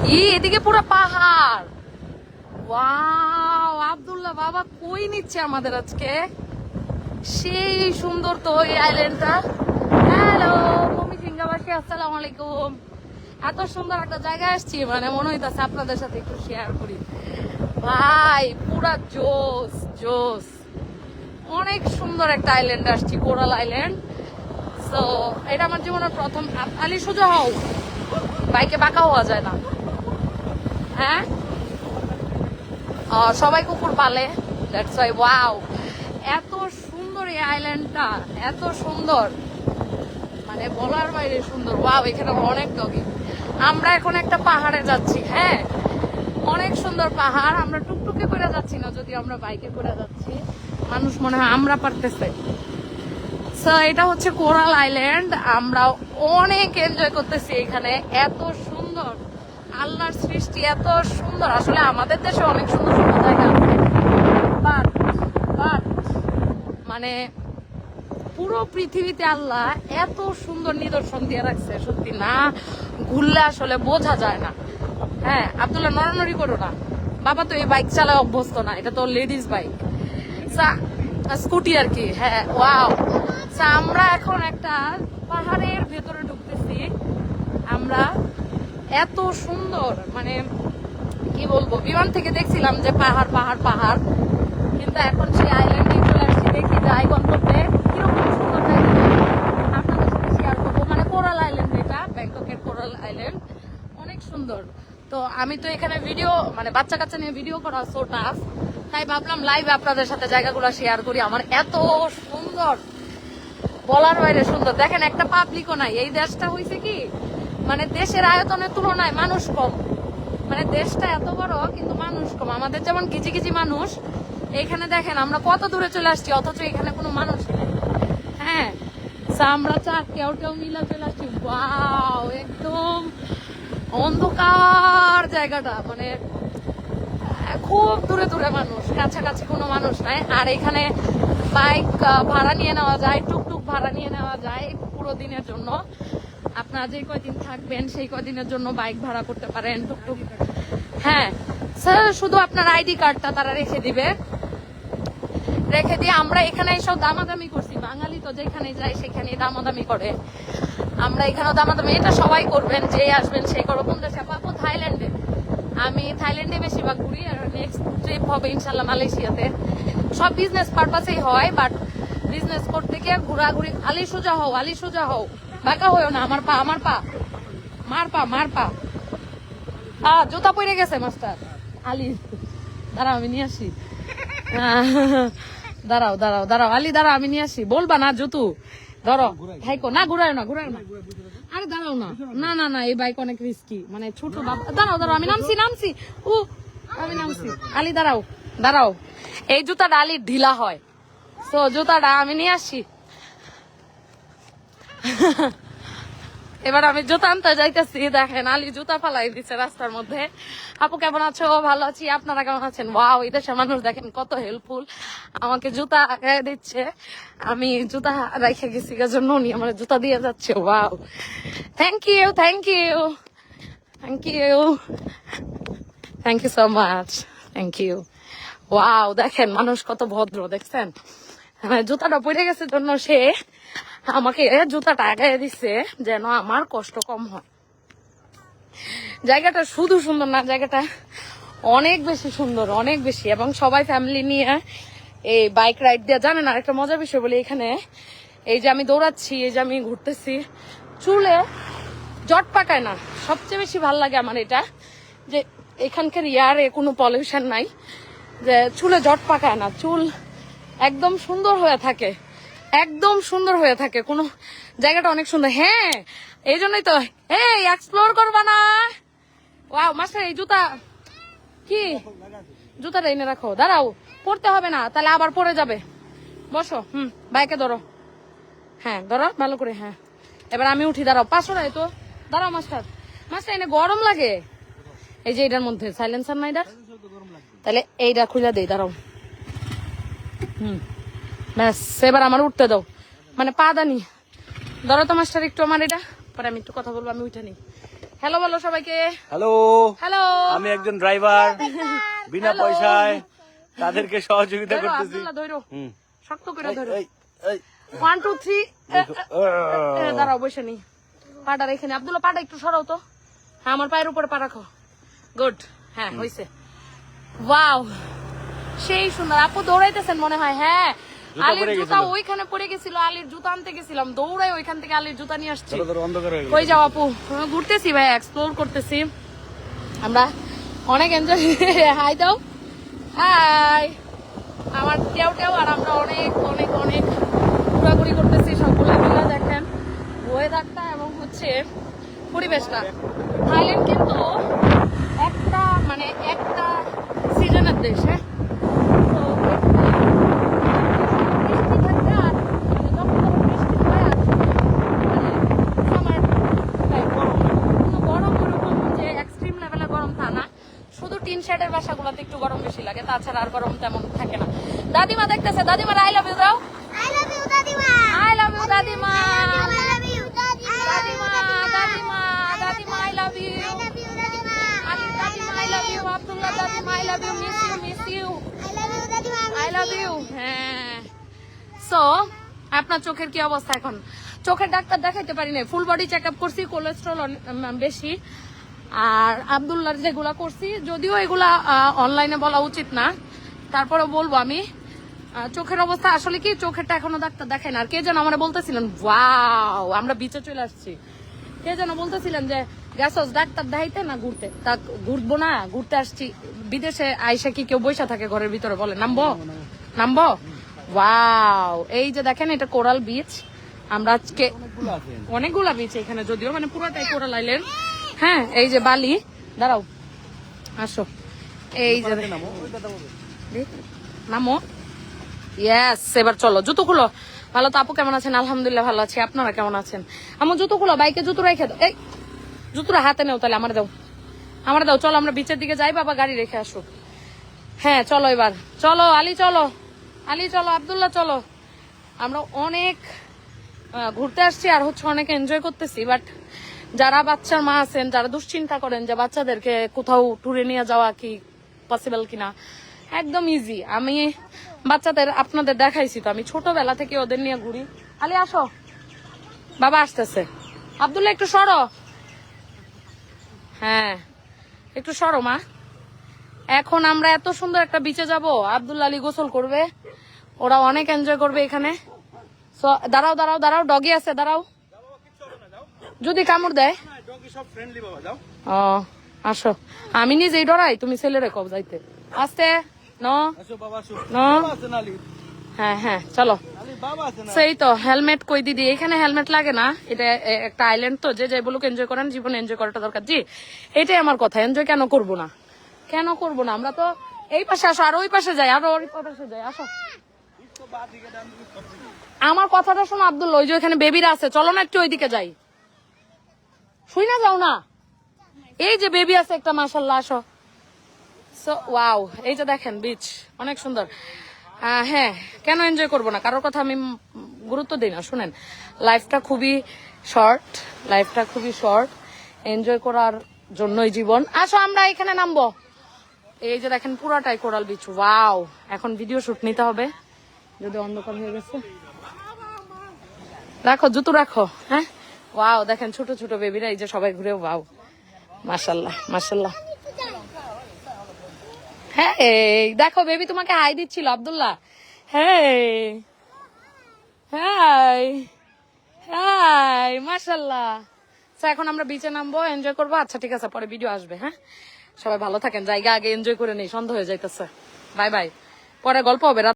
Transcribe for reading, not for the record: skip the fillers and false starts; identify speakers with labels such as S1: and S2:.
S1: এদিকে পুরো পাহাড়। ওয়াও, আব্দুল্লাহ বাবা কই নিচ্ছে আমাদের আজকে। সেই সুন্দর তো এই আইল্যান্ডটা। হ্যালো ভূমি সিংহাবাসী, আসসালামু আলাইকুম। এত সুন্দর একটা জায়গায় আসছি, মানে মনে হইতাছে আপনাদের সাথে একটু শেয়ার করি। ভাই পুরা জোস জোস, অনেক সুন্দর একটা আইল্যান্ড আসছি, কোরাল আইল্যান্ড। তো এটা আমার জীবনের প্রথম। আলি সোজা হও, বাইকে বাঁকা হওয়া যায় না। হ্যাঁ, সবাই কুকুর পালে, দ্যাটস ওয়াই। ওয়াও, এত সুন্দর এই আইল্যান্ডটা, এত সুন্দর, মানে বলার বাইরে সুন্দর। ওয়াও, এখানে অনেক ডগি। আমরা এখন একটা পাহাড়ে যাচ্ছি। হ্যাঁ, অনেক সুন্দর পাহাড়। আমরা টুকটুকে করে যাচ্ছি না, যদি আমরা বাইকে করে যাচ্ছি। মানুষ মনে হয় আমরা পারতেছে। সো এটা হচ্ছে কোরাল আইল্যান্ড। আমরা অনেক এনজয় করতেছি এখানে। এত সুন্দর, আল্লাহর সৃষ্টি এত সুন্দর। আসলে আমাদের দেশে অনেক সুন্দর সুন্দর জায়গা আছে, বাট মানে পুরো পৃথিবীতে আল্লাহ এত সুন্দর নিদর্শন দিয়ে রাখছে, সত্যি না ঘুরলে আসলে বোঝা যায় না। হ্যাঁ, আব্দুল্লাহ নড়ানড়ি করো না, বাবা তো এই বাইক চালায় অভ্যস্ত না, এটা তো লেডিস বাইক, স্কুটি আর কি। হ্যাঁ, ওয়াও। আমরা এখন একটা পাহাড়ের ভেতরে ঢুকতেছি। আমরা এত সুন্দর, মানে কি বলবো, বিমান থেকে দেখছিলাম যে পাহাড় পাহাড় পাহাড়, কিন্তু এখন সেই আইল্যান্ডে চলে আসছি। দেখি যাই গন্তব্যে কিরকম সুন্দর জায়গা আপনাদের সাথে শেয়ার করবো। মানে কোরাল আইল্যান্ড, এটা ব্যাংককের কোরাল আইল্যান্ড, অনেক সুন্দর। তো আমি তো এখানে ভিডিও, মানে বাচ্চা কাচ্চা নিয়ে ভিডিও করা সো টাফ, তাই ভাবলাম লাইভে আপনাদের সাথে জায়গাগুলো শেয়ার করি। আমার এত সুন্দর, বলার বাইরে সুন্দর। দেখেন, একটা পাবলিকও নাই। এই দেশটা হয়েছে কি, মানে দেশের আয়তনের তুলনায় মানুষ কম। মানে দেশটা এত বড় কিন্তু মানুষ কম। আমাদের যেমন গিজি গিজি মানুষ, এখানে দেখেন আমরা কত দূরে চলে আসছি, অথচ এখানে কোনো মানুষ নেই। হ্যাঁ, আমরা কেউ মিলা চলে আসছি। ওয়াও, একদম অন্ধকার জায়গাটা, মানে খুব দূরে দূরে মানুষ, কাছাকাছি কোনো মানুষ নাই। আর এখানে বাইক ভাড়া নিয়ে নেওয়া যায়, টুকটুক ভাড়া নিয়ে নেওয়া যায় পুরো দিনের জন্য। আপনারা যে কয়দিন থাকবেন সেই কয়দিনের জন্য বাইক ভাড়া করতে পারেন, টুকটুক। হ্যাঁ স্যার, শুধু আপনার আইডি কার্ডটা তারা রেখে দিয়ে আমরা এখানে সব দামাদামি করছি। বাঙালি তো যেখানে যায় সেখানে দামাদামি করে, আমরা এখানেও দামাদামি। এটা সবাই করবেন, যে আসবেন সেই করো। কোন দেশে পাবো? থাইল্যান্ডে। আমি থাইল্যান্ডে বেশিরভাগ ঘুরি, আর নেক্সট ট্রিপ হবে ইনশাল্লাহ মালয়েশিয়াতে। সব বিজনেস পারপাসেই হয়, বাট বিজনেস করতে গিয়ে ঘোরাঘুরি। আলি সোজা হও, আলি সোজা হও, বাঁকা হয়েও না। আমার পা, আমার পা, মার পা। জুতা পরে গেছে মাস্টার। আলি দাঁড়াও, আমি নিয়ে আসি। দাঁড়াও দাঁড়াও দাঁড়াও, আলি দাঁড়াও, আমি নিয়ে আসি। বলবা না জুতু ধরো, ভাইকো না, ঘুরায় না, ঘুরায় না। আরে দাঁড়াও না, না না না, এই বাইক অনেক রিস্কি, মানে ছোট বাবা। দাঁড়াও দাঁড়াও, আমি নামছি। আমি নামছি। আলি দাঁড়াও দাঁড়াও, এই জুতাটা আলির ঢিলা হয়, তো জুতাটা আমি নিয়ে আসি। এবার আমি জুতা আনতে যাইতেছি, দেখেন আলি জুতা ফালাই দিচ্ছে রাস্তার মধ্যে। আপু কেমন আছো? ভালো আছি, আপনারা কেমন আছেন? ওয়াও, এই দেশের মানুষ দেখেন কত হেল্পফুল, আমাকে জুতা দিচ্ছে। আমি জুতা রেখে গেছি, জন্য উনি আমার জুতা দিয়ে যাচ্ছে। Wow, thank you thank you thank you thank you so much, thank you. Wow, দেখেন মানুষ কত ভদ্র, দেখছেন? জুতাটা পড়ে গেছে জন্য সে আমাকে জুতাটা আগায় দিচ্ছে, যেন আমার কষ্ট কম হয়। জায়গাটা শুধু সুন্দর না, জায়গাটা অনেক বেশি সুন্দর, অনেক বেশি। এবং সবাই ফ্যামিলি নিয়ে এই বাইক রাইড দিয়ে, জানেন আর একটা মজার বিষয় বলি, এখানে এই যে আমি দৌড়াচ্ছি, এই যে আমি ঘুরতেছি, চুলে জট পাকায় না। সবচেয়ে বেশি ভাল লাগে আমার এটা, যে এখানকার ইয়ারে কোনো পলিউশন নাই, যে চুলে জট পাকায় না, চুল একদম সুন্দর হয়ে থাকে, একদম সুন্দর হয়ে থাকে। কোনো জায়গাটা অনেক সুন্দর। হ্যাঁ, এই জন্যই তো এক্সপ্লোর করবা না। ওয়াও মাস্টার, এই জুতা কি, জুতাটা এনে রাখো। দাঁড়াও, পড়তে হবে না, তাহলে আবার পড়ে যাবে। বসো, বাইকে ধরো। হ্যাঁ ধরো ভালো করে। হ্যাঁ, এবার আমি উঠি। দাঁড়াও, 500 টাকা তো। দাঁড়াও মাস্টার, এনে গরম লাগে। এই যে এটার মধ্যে সাইলেন্সার না, এটা তাহলে এইটা খুলে দেই। দাঁড়াও, ব্যাস, এবার আমার উঠতে দাও, মানে পা দানি। ধরো তো মাস্টার একটু আমার এটা, পরে আমি একটু কথা বলবো, আমি উঠে নিই। হ্যালো বলো সবাইকে।
S2: হ্যালো,
S1: হ্যালো,
S2: আমি একজন ড্রাইভার, বিনা পয়সায় তাদেরকে সহযোগিতা করতেছি।
S1: আব্দুল্লাহ ধরো, শক্ত করে ধরো।
S2: এই, এই,
S1: 1 2 3 দাঁড়াও, বসে নি। পাটা রেখে নি। আব্দুল্লাহ পাটা একটু সরাও তো। হ্যাঁ, আমার পায়ের উপরে পা রাখো। গুড, হ্যাঁ হয়েছে। ওয়াও, সেই সুন্দর। আপু দৌড়াইতেছেন মনে হয়। হ্যাঁ, আলীর জুতা ওইখানে পড়ে গেছিল, আলীর জুতা আনতে গেছিলাম, দৌড়াই ওইখান থেকে আলীর জুতা নিয়ে আসছি। কই যাও আপু? ঘুরতেছি ভাই, এক্সপ্লোর করতেছি আমরা, অনেক এনজয়। হাই দাও, হাই। আমার টেও আর আমরা অনেক অনেক অনেক ঘোরাঘুরি করতেছি সবগুলো মিলে। দেখেন ওয়েদারটা এবং হচ্ছে পরিবেশটা। থাইল্যান্ড কিন্তু একটা সিজনের দেশ। হ্যাঁ, তো বৃষ্টি থাকবে আর যখন বৃষ্টি হয় আর সামার কোনো গরম ওরকম যে এক্সট্রিম লেভেলে গরম তা না, শুধু টিন শেডের বাসাগুলোতে একটু গরম বেশি লাগে, তাছাড়া আর গরম তেমন থাকে না। দাদিমা দেখতেছে, দাদিমা আই লাভ ইউ দাও। আই লাভ ইউ দাদিমা। আই লাভ ইউ দাদিমা। আই লাভ ইউ দাদিমা। দাদিমা দাদিমা দাদিমা I love you. I love you দাদিমা। আলি দাদিমা আই লাভ ইউ। আব্দুল্লাহ দাদিমা I love you. Miss you miss you. I love you দাদিমা। I love you. হ্যাঁ, সো আপনার চোখের কি অবস্থা এখন? চোখের ডাক্তার দেখাইতে পারি না, ফুল বডি চেকআপ করছি, কোলেস্ট্রল বেশি। আর আব্দুল্লাহর যেগুলা করছি, যদিও এগুলা অনলাইনে বলা উচিত না, তারপরে বলবো আমি। চোখের অবস্থা আসলে কি, চোখেরটা এখনো ডাক্তার দেখাই না। আর কে যেন আমরা বলতেছিলেন, ওয়াও আমরা বিচে চলে আসছি, কে যেন বলতেছিলেন যে গেছস ডাক্তার দেখাইতে না ঘুরতে। তা ঘুরবো না, ঘুরতে আসছি। বিদেশে আইসা কি কেউ বৈশা থাকে ঘরের ভিতরে? বলে নামবো নামবো। ওয়াও, এই যে দেখেন এটা কোরাল বিচ। আমরা আজকে অনেকগুলা বিচ এখানে, যদিও মানে পুরোটাই কোরাল আইল্যান্ড। হ্যাঁ, এই যে বালি। দাঁড়াও, আসো। এই যে নামো। ইয়েস, এবার চলো, জুতো খুলো। ভালো তো আপু, কেমন আছেন? আলহামদুলিল্লাহ ভালো আছি, আপনারা কেমন আছেন? আমার জুতো খুলো, বাইকে জুতো রেখে দাও। এই জুতোটা হাতে নেও, তাহলে আমার দাও, আমার দাও। চলো আমরা বিচের দিকে যাই, বাবা গাড়ি রেখে আসো। হ্যাঁ চলো এবার, চলো আলী, চলো আলী, চলো আব্দুল্লাহ, চলো। আমরা অনেক ঘুরতে আসছি আর হচ্ছে অনেক এনজয় করতেছি। বাট যারা বাচ্চার মা আছেন, যারা দুশ্চিন্তা করেন যে বাচ্চাদেরকে কোথাও ট্যুরে নিয়ে যাওয়া কি পসিবল কিনা, একদম ইজি। আমি বাচ্চাদের আপনাদের দেখাইছি তো, আমি ছোটবেলা থেকে ওদের নিয়ে ঘুরি। আলী আসো, বাবা আসতেছে। আব্দুল্লাহ একটু সরো, হ্যাঁ একটু সরো মা। এখন আমরা এত সুন্দর একটা বিচে যাব, আব্দুল্লাহ আলী গোসল করবে, ওরা অনেক এনজয় করবে এখানে। দাঁড়াও দাঁড়াও দাঁড়াও, ডগি আছে, দাঁড়াও, যদি কামড় দেয়। ও আসো, আমি নিজেই ডরাই, তুমি ছেলেরে কব যাইতে। আস্তে হ্যাঁ হ্যাঁ চলো। সেই তো হেলমেট কই দিদি, এখানে হেলমেট লাগে না, এটা একটা আইল্যান্ড তো, যে যাই বলুক এনজয় করেন, জীবনে এনজয় করাটা দরকার। জি এটাই আমার কথা, এনজয় কেন করবো না, কেন করবো না? আমরা তো এই পাশে আসো, আর ওই পাশে যাই, আর ওই পাশে যাই, আসো। আমার কথাটা শোনো আব্দুল্লাহ, ওই যে ওইখানে বেবিরা আছে, চলো না একটু ওইদিকে যাই। শুই না, যাও না, এই যে বেবি আছে একটা, মাশাআল্লাহ, আসো। সো ওয়াও, এই যে দেখেন বিচ অনেক সুন্দর। হ্যাঁ, কেন এনজয় করবো না? কারোর কথা আমি গুরুত্ব দিই না। শুনেন, লাইফটা খুবই শর্ট, লাইফটা খুবই শর্ট, এনজয় করার জন্যই জীবন। আসো আমরা এখানে নামবো। এই যে দেখেন পুরাটাই কোরাল বিচ। ওয়াও, এখন ভিডিও শুট নিতে হবে, যদি অন্ধকার হয়ে গেছে। রাখো জুতো রাখো। হ্যাঁ ওয়াও, দেখেন ছোট ছোট বেবিরা, এই যে সবাই ঘুরে। ওয়াও, মাশাআল্লাহ মাশাআল্লাহ। হ্যাঁ দেখো বেবি তোমাকে হাই দিচ্ছিল আব্দুল্লাহ। হ্যাঁ হাই হাই, মাশাআল্লাহ। এখন আমরা বিচে নামবো, এনজয় করবো। আচ্ছা ঠিক আছে, পরে ভিডিও আসবে। হ্যাঁ সবাই ভালো থাকেন, জায়গা আগে এনজয় করে নেই, সন্ধ্যা হয়ে যাইতেছে। বাই বাই, পরে গল্প হবে।